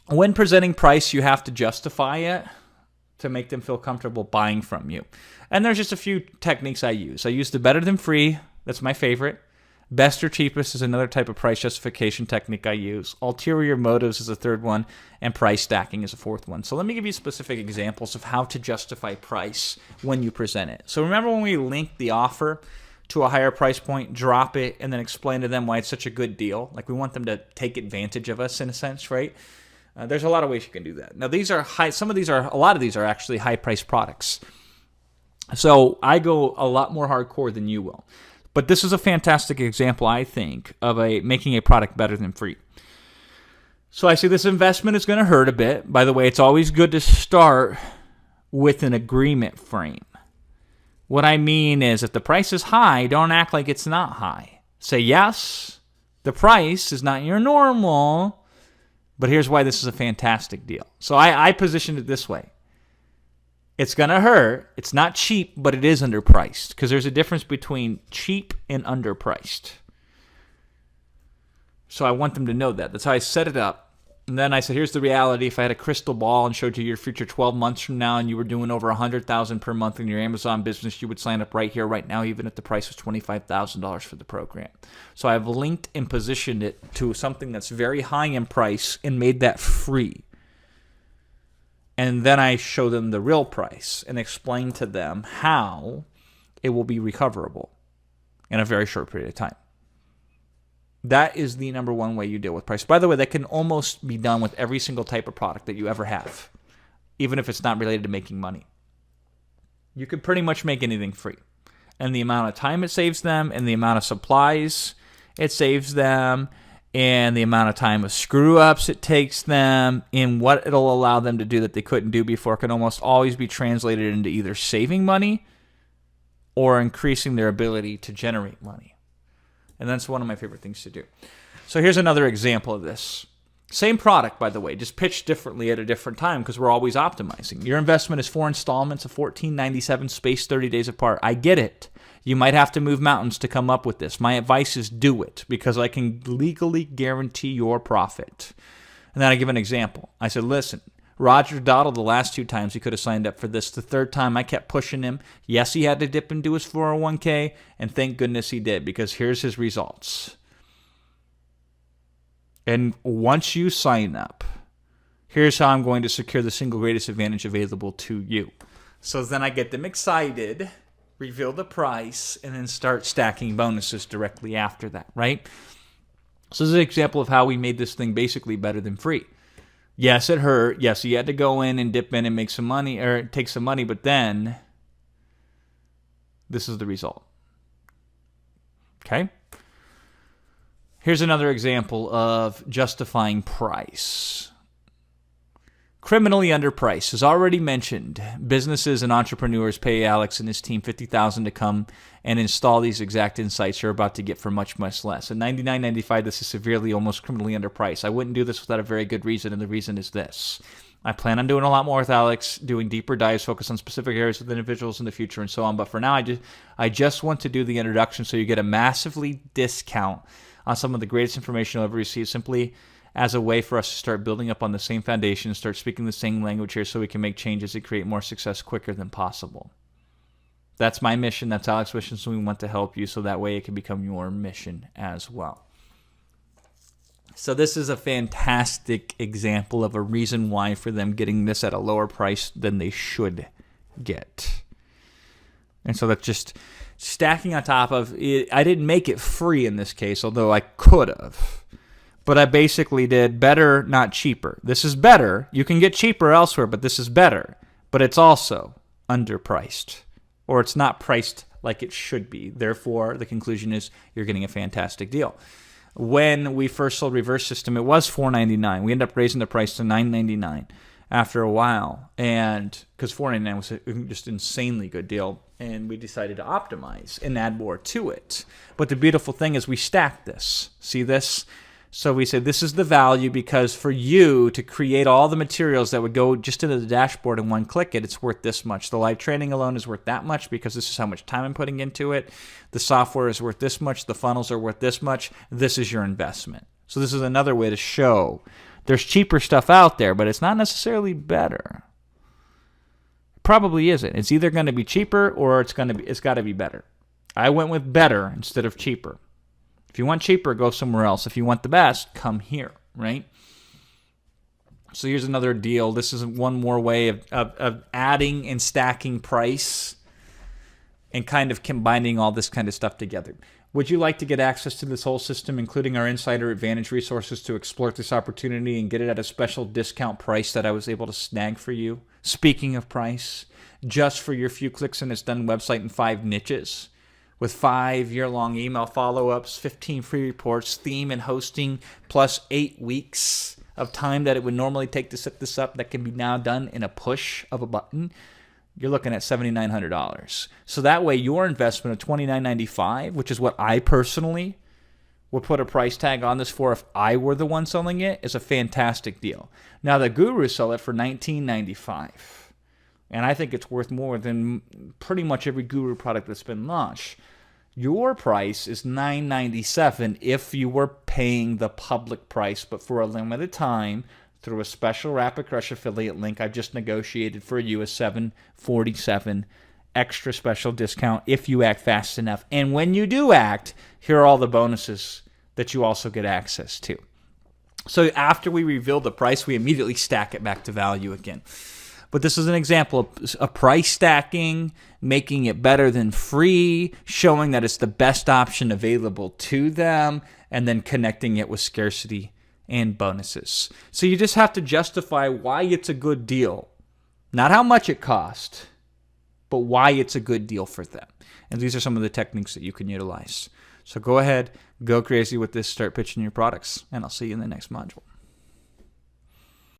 when presenting price, you have to justify it to make them feel comfortable buying from you. And there's just a few techniques I use. I use the better than free. That's my favorite. Best or cheapest is another type of price justification technique I use. Ulterior motives is a third one, and price stacking is a fourth one. So let me give you specific examples of how to justify price when you present it. So remember when we linked the offer to a higher price point, drop it, and then explain to them why it's such a good deal? Like, we want them to take advantage of us in a sense, right? There's a lot of ways you can do that. Now, these are high. A lot of these are actually high-priced products. So I go a lot more hardcore than you will. But this is a fantastic example, I think, of making a product better than free. So I say this investment is going to hurt a bit. By the way, it's always good to start with an agreement frame. What I mean is, if the price is high, don't act like it's not high. Say, yes, the price is not your normal, but here's why this is a fantastic deal. So I positioned it this way. It's going to hurt. It's not cheap, but it is underpriced, because there's a difference between cheap and underpriced. So I want them to know that. That's how I set it up. And then I said, here's the reality. If I had a crystal ball and showed you your future 12 months from now and you were doing over $100,000 per month in your Amazon business, you would sign up right here, right now, even if the price was $25,000 for the program. So I've linked and positioned it to something that's very high in price and made that free. And then I show them the real price and explain to them how it will be recoverable in a very short period of time. That is the number one way you deal with price. By the way, that can almost be done with every single type of product that you ever have, even if it's not related to making money. You can pretty much make anything free. And the amount of time it saves them, and the amount of supplies it saves them, and the amount of time of screw-ups it takes them, and what it'll allow them to do that they couldn't do before can almost always be translated into either saving money or increasing their ability to generate money. And that's one of my favorite things to do. So here's another example of this. Same product, by the way, just pitched differently at a different time, because we're always optimizing. Your investment is 4 installments of $14.97, spaced 30 days apart. I get it. You might have to move mountains to come up with this. My advice is do it, because I can legally guarantee your profit. And then I give an example. I said, listen, Roger dawdled the last 2 times he could have signed up for this. The third time I kept pushing him. Yes, he had to dip into his 401k, and thank goodness he did, because here's his results. And once you sign up, here's how I'm going to secure the single greatest advantage available to you. So then I get them excited, reveal the price, and then start stacking bonuses directly after that, right? So this is an example of how we made this thing basically better than free. Yes, it hurt. Yes, you had to go in and dip in and make some money, or take some money, but then this is the result. Okay? Here's another example of justifying price. Criminally underpriced. As already mentioned, businesses and entrepreneurs pay Alex and his team $50,000 to come and install these exact insights you're about to get for much, much less. At $99.95, this is severely, almost criminally underpriced. I wouldn't do this without a very good reason, and the reason is this. I plan on doing a lot more with Alex, doing deeper dives, focus on specific areas with individuals in the future and so on. But for now, I just want to do the introduction so you get a massively discount on some of the greatest information you'll ever receive, simply as a way for us to start building up on the same foundation and start speaking the same language here, so we can make changes and create more success quicker than possible. That's my mission. That's Alex's mission. So we want to help you so that way it can become your mission as well. So this is a fantastic example of a reason why for them getting this at a lower price than they should get. And so that's just stacking on top of it. I didn't make it free in this case, although I could have. But I basically did better, not cheaper. This is better. You can get cheaper elsewhere, but this is better. But it's also underpriced, or it's not priced like it should be. Therefore, the conclusion is you're getting a fantastic deal. When we first sold Reverse System, it was $4.99. We ended up raising the price to $9.99 after a while, and because $4.99 was just an insanely good deal, and we decided to optimize and add more to it. But the beautiful thing is we stacked this. See this? So we said this is the value, because for you to create all the materials that would go just into the dashboard and one click it, it's worth this much. The live training alone is worth that much, because this is how much time I'm putting into it. The software is worth this much. The funnels are worth this much. This is your investment. So this is another way to show There's cheaper stuff out there, but it's not necessarily better. It probably isn't. It's either going to be cheaper or it's got to be better. I went with better instead of cheaper. If you want cheaper, go somewhere else. If you want the best, come here, right? So here's another deal. This is one more way of adding and stacking price and kind of combining all this kind of stuff together. Would you like to get access to this whole system, including our Insider Advantage resources to exploit this opportunity and get it at a special discount price that I was able to snag for you? Speaking of price, just for your few clicks and it's done website in 5 niches with 5 year-long email follow-ups, 15 free reports, theme and hosting, plus 8 weeks of time that it would normally take to set this up that can be now done in a push of a button. You're looking at $7,900. So that way your investment of $29.95, which is what I personally would put a price tag on this for if I were the one selling it, is a fantastic deal. Now the gurus sell it for $19.95. And I think it's worth more than pretty much every guru product that's been launched. Your price is $9.97 if you were paying the public price, but for a limited time, through a special Rapid Crush affiliate link, I've just negotiated for you a $747 extra special discount if you act fast enough. And when you do act, here are all the bonuses that you also get access to. So after we reveal the price, we immediately stack it back to value again. But this is an example of price stacking, making it better than free, showing that it's the best option available to them, and then connecting it with scarcity and bonuses. So you just have to justify why it's a good deal. Not how much it cost, but why it's a good deal for them. And these are some of the techniques that you can utilize. So go ahead, go crazy with this, start pitching your products, and I'll see you in the next module.